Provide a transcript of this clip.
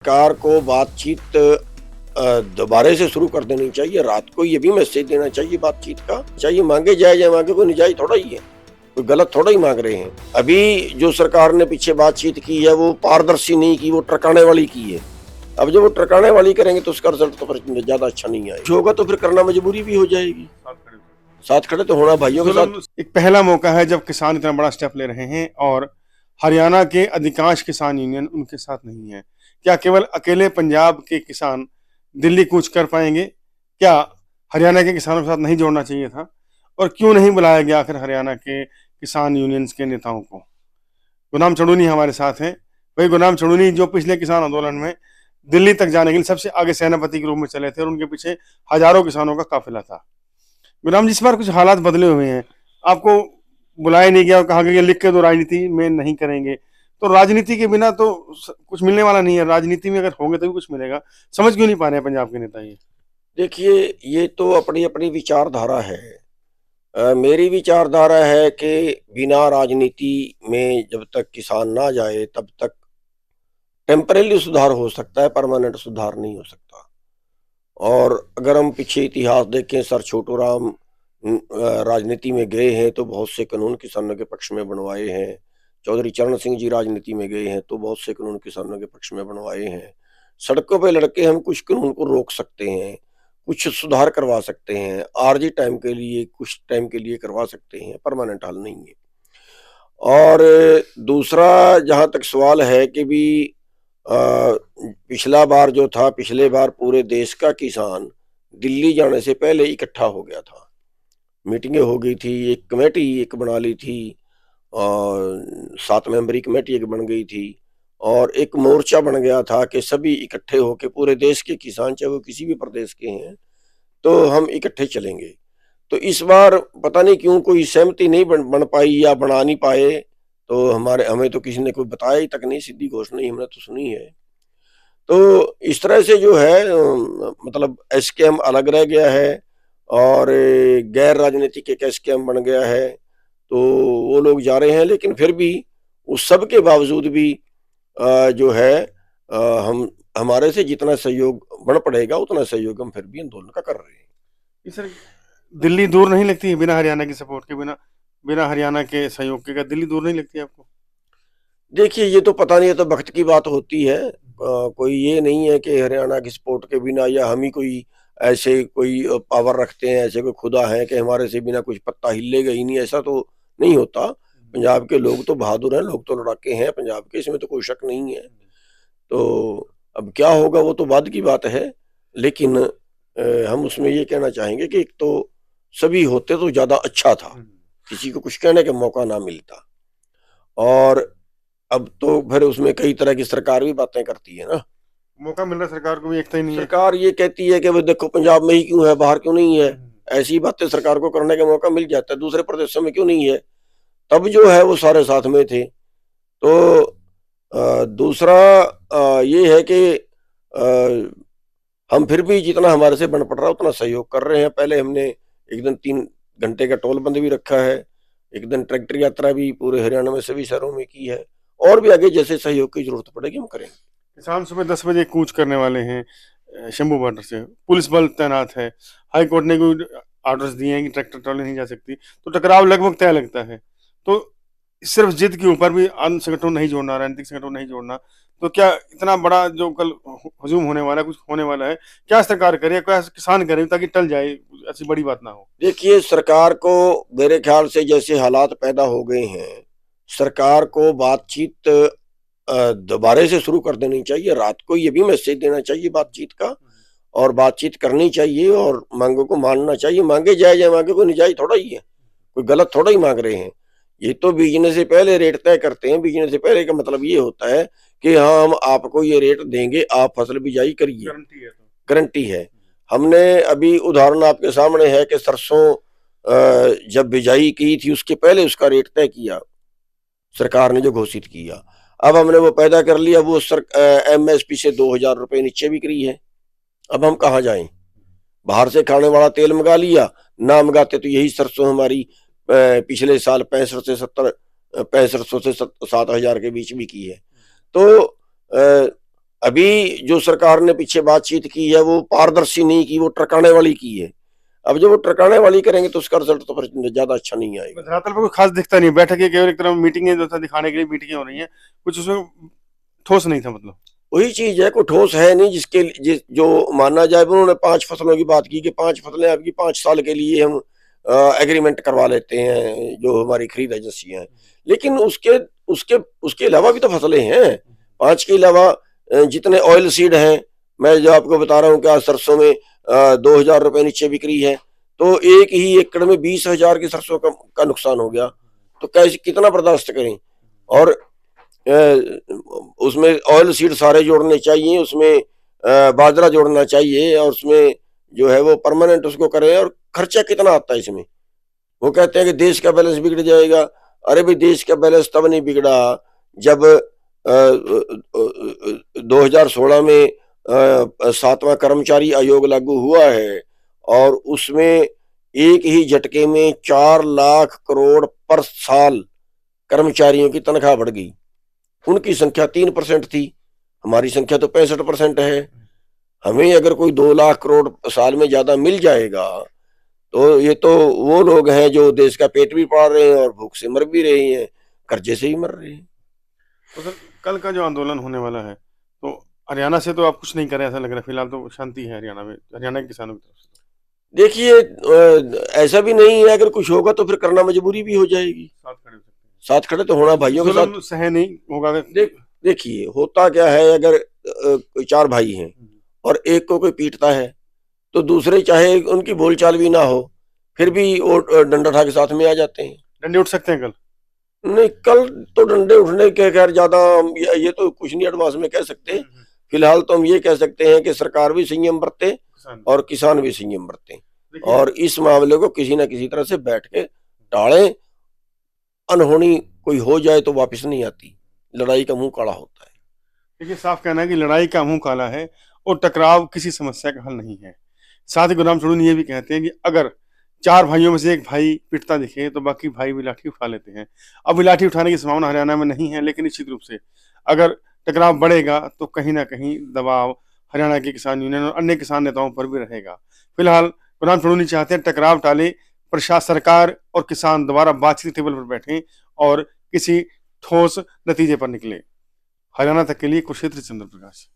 सरकार को बातचीत दोबारा से शुरू कर देनी चाहिए। रात को ये भी मैसेज देना चाहिए बातचीत का, चाहिए मांगे जाए या मांगे, कोई निजायज थोड़ा ही है, कोई गलत थोड़ा ही मांग रहे हैं। अभी जो सरकार ने पीछे बातचीत की है वो पारदर्शी नहीं की, वो ट्रकाने वाली की है। अब जब वो ट्रकाने वाली करेंगे तो उसका रिजल्ट तो फिर ज्यादा अच्छा नहीं आएगा। होगा तो फिर करना मजबूरी भी हो जाएगी। साथ खड़े तो होना भाइयों के साथ। एक पहला मौका है जब किसान इतना बड़ा स्टेप ले रहे हैं और हरियाणा के अधिकांश किसान यूनियन उनके साथ नहीं है। क्या केवल अकेले पंजाब के किसान दिल्ली कूच कर पाएंगे? क्या हरियाणा के किसानों के साथ नहीं जोड़ना चाहिए था? और क्यों नहीं बुलाया गया आखिर हरियाणा के किसान यूनियंस के नेताओं को? गुलाम चड़ूनी हमारे साथ हैं। वही गुलाम चड़ूनी जो पिछले किसान आंदोलन में दिल्ली तक जाने के लिए सबसे आगे सेनापति के रूप में चले थे और उनके पीछे हजारों किसानों का काफिला था। गुलाम जी, इस बार कुछ हालात बदले हुए हैं, आपको बुलाया नहीं गया और कहा गया लिख के तो राजनीति में नहीं करेंगे। तो राजनीति के बिना तो कुछ मिलने वाला नहीं है, राजनीति में अगर होंगे तभी कुछ मिलेगा। समझ क्यों नहीं पा रहे हैं पंजाब के नेता ये? देखिए, ये तो अपनी अपनी विचारधारा है। मेरी विचारधारा है कि बिना राजनीति में जब तक किसान ना जाए तब तक टेम्परेरी सुधार हो सकता है, परमानेंट सुधार नहीं हो सकता। और अगर हम पीछे इतिहास देखें, सर छोटू राम राजनीति में गए हैं तो बहुत से कानून किसानों के पक्ष में बनवाए हैं। चौधरी चरण सिंह जी राजनीति में गए हैं तो बहुत से कानून किसानों के पक्ष में बनवाए हैं। सड़कों पे लड़के हम कुछ कानून को रोक सकते हैं, कुछ सुधार करवा सकते हैं, आरजी टाइम के लिए, कुछ टाइम के लिए करवा सकते हैं, परमानेंट हल नहीं है। और दूसरा, जहां तक सवाल है कि भी पिछला बार जो था, पिछले बार पूरे देश का किसान दिल्ली जाने से पहले इकट्ठा हो गया था, मीटिंगें हो गई थी, एक कमेटी एक बना ली थी और 7 मेंबरी कमेटी एक बन गई थी और एक मोर्चा बन गया था कि सभी इकट्ठे होके पूरे देश के किसान, चाहे वो किसी भी प्रदेश के हैं, तो हम इकट्ठे चलेंगे। तो इस बार पता नहीं क्यों कोई सहमति नहीं बन पाई या बना नहीं पाए। तो हमें तो किसी ने कोई बताया ही तक नहीं, सीधी घोषणा ही हमने तो सुनी है। तो इस तरह से जो है मतलब एसकेएम अलग रह गया है और गैर राजनीतिक एक एसकेएम बन गया है। तो वो लोग जा रहे हैं, लेकिन फिर भी उस सब के बावजूद भी जो है हम हमारे से जितना सहयोग बन पड़ेगा उतना सहयोग हम फिर भी आंदोलन का कर रहे हैं। सर, दिल्ली दूर नहीं लगती है बिना हरियाणा की सपोर्ट के, बिना बिना हरियाणा के सहयोग के? क्या दिल्ली दूर नहीं लगती है आपको? देखिए, ये तो पता नहीं है, तो वक्त की बात होती है। कोई ये नहीं है कि हरियाणा की सपोर्ट के बिना या हम ही कोई ऐसे कोई पावर रखते हैं, ऐसे कोई खुदा है कि हमारे से बिना कुछ पत्ता हिलेगा ही नहीं, ऐसा तो नहीं होता। पंजाब के लोग तो बहादुर हैं, लोग तो लड़ाके हैं पंजाब के, इसमें तो कोई शक नहीं है। तो अब क्या होगा वो तो बाद की बात है, लेकिन हम उसमें ये कहना चाहेंगे कि एक तो सभी होते तो ज्यादा अच्छा था, किसी को कुछ कहने का मौका ना मिलता। और अब तो फिर उसमें कई तरह की सरकार भी बातें करती है ना, मौका मिल रहा है सरकार को भी, एकता ही नहीं है। सरकार ये कहती है कि भाई देखो पंजाब में ही क्यों है, बाहर क्यों नहीं है। ऐसी बातें सरकार को करने का मौका मिल जाता है, दूसरे प्रदेशों में क्यों नहीं है। तब जो है वो सारे साथ में थे। तो दूसरा ये है कि हम फिर भी जितना हमारे से बन पड़ रहा है उतना सहयोग कर रहे हैं। पहले हमने एक दिन 3 घंटे का टोल बंद भी रखा है, एक दिन ट्रैक्टर यात्रा भी पूरे हरियाणा में सभी शहरों में की है, और भी आगे जैसे सहयोग की जरूरत पड़ेगी हम करेंगे। किसान सुबह 10 बजे कूच करने वाले हैं शंभू बॉर्डर से, पुलिस बल तैनात है, हाई कोर्ट ने कोई ऑर्डर्स दिए हैं कि ट्रैक्टर ट्रॉली नहीं जा सकती, तो टकराव लगभग तय लगता है। तो सिर्फ जिद के ऊपर भी अन्य संगठनों नहीं जोड़ना, राजनीतिक संगठनों नहीं जोड़ना, तो क्या इतना बड़ा जो कल हजूम होने वाला है, कुछ होने वाला है, क्या सरकार करे, क्या किसान करे ताकि टल जाए, ऐसी बड़ी बात ना हो? देखिए, सरकार को मेरे ख्याल से जैसे हालात पैदा हो गए हैं, सरकार को बातचीत दोबारा से शुरू कर देनी चाहिए। रात को ये भी मैसेज देना चाहिए बातचीत का, और बातचीत करनी चाहिए और मांगों को मानना चाहिए। मांगे जाए या मांगे, कोई निजायज थोड़ा ही है, कोई गलत थोड़ा ही मांग रहे हैं। ये तो बीजने से पहले रेट तय करते हैं। बीजने से पहले का मतलब ये होता है कि हाँ, हम आपको ये रेट देंगे, आप फसल बिजाई करिए, गारंटी है। हमने अभी उदाहरण आपके सामने है कि सरसों जब बिजाई की थी उसके पहले उसका रेट तय किया सरकार ने, जो घोषित किया। अब हमने वो पैदा कर लिया, वो एमएसपी से 2000 रुपए नीचे बिक्री है। अब हम कहाँ जाएं? बाहर से खाने वाला तेल मंगा लिया, ना मंगाते तो यही सरसों हमारी पिछले साल 6500 से 7000 के बीच बिकी है। तो अभी जो सरकार ने पीछे बातचीत की है वो पारदर्शी नहीं की, वो ट्रकाने वाली की है। अब जब वो ट्रकाने वाली करेंगे तो उसका रिजल्ट तो फिर ज्यादा अच्छा नहीं आएगा। धरातल पर कोई खास दिखता नहीं, बैठक केवल एक तरफ मीटिंगें जो था दिखाने के लिए मीटिंगें हो रही हैं, कुछ उसमें ठोस नहीं था मतलब। वही चीज है, कोई ठोस है नहीं जो माना जाए। उन्होंने 5 फसलों की बात की कि 5 फसलें आपकी 5 साल के लिए हम एग्रीमेंट करवा लेते हैं, जो हमारी खरीद एजेंसियां हैं। लेकिन उसके उसके उसके अलावा भी तो फसलें हैं। 5 के अलावा जितने ऑयल सीड हैं, मैं जो आपको बता रहा हूँ कि आज सरसों में 2,000 रुपये नीचे बिक्री है, तो एक ही एकड़ में 20,000 की सरसों का नुकसान हो गया। तो कैसे, कितना बर्दाश्त करें। और उसमें ऑयल सीड सारे जोड़ने चाहिए, उसमें बाजरा जोड़ना चाहिए, और उसमें जो है वो परमानेंट उसको करें। और खर्चा कितना आता है इसमें। वो कहते हैं कि देश का बैलेंस बिगड़ जाएगा। अरे भाई, देश का बैलेंस तब नहीं बिगड़ा जब 2016 में 7वां कर्मचारी आयोग लागू हुआ है, और उसमें एक ही झटके में 4 लाख करोड़ पर साल कर्मचारियों की तनख्वाह बढ़ गई। उनकी संख्या 3% थी, हमारी संख्या तो 65% है। हमें अगर कोई 2 लाख करोड़ साल में ज्यादा मिल जाएगा, तो ये तो वो लोग हैं जो देश का पेट भी पाल रहे हैं और भूख से मर भी रहे हैं, कर्जे से ही मर रहे हैं। तो सर, कल का जो आंदोलन होने वाला है, तो हरियाणा से तो आप कुछ नहीं कर रहे ऐसा लग रहा है, फिलहाल तो शांति है हरियाणा में, हरियाणा के किसानों की तरफ से। देखिए, ऐसा भी नहीं है, अगर कुछ होगा तो फिर करना मजबूरी भी हो जाएगी। साथ खड़े हो सकते हैं, साथ खड़े तो होना भाइयों के साथ। जुल्म सह नहीं होगा देखिए, होता क्या है, अगर 4 भाई हैं और एक को कोई पीटता है, तो दूसरे चाहे उनकी बोलचाल भी ना हो, फिर भी वो डंडा उठा के साथ में आ जाते हैं। डंडे उठ सकते हैं कल? नहीं, कल तो डंडे उठने के खैर ज्यादा हम ये तो कुछ नहीं एडवांस में कह सकते। फिलहाल तो हम ये कह सकते हैं कि सरकार भी संयम बरते और किसान भी संयम बरते, और इस मामले को किसी ना किसी तरह से बैठ के टालें। अनहोनी कोई हो जाए तो वापस नहीं आती, लड़ाई का मुंह काला होता है। देखिए, साफ कहना है कि लड़ाई का मुंह काला है और टकराव किसी समस्या का हल नहीं है। साथ ही गुरनाम सड़ून ये भी कहते हैं कि अगर 4 भाइयों में से एक भाई पिटता दिखे तो बाकी भाई भी लाठी उठा लेते हैं। अब भी लाठी उठाने की संभावना हरियाणा में नहीं है, लेकिन निश्चित रूप से अगर टकराव बढ़ेगा तो कहीं ना कहीं दबाव हरियाणा के किसान यूनियन और अन्य किसान नेताओं पर भी रहेगा। फिलहाल गुरनाम सड़ून चाहते हैं टकराव टाले, प्रशासन, सरकार और किसान दोबारा बातचीत टेबल पर बैठें और किसी ठोस नतीजे पर निकले। हरियाणा तक के लिए कुरुक्षेत्र चंद्र प्रकाश।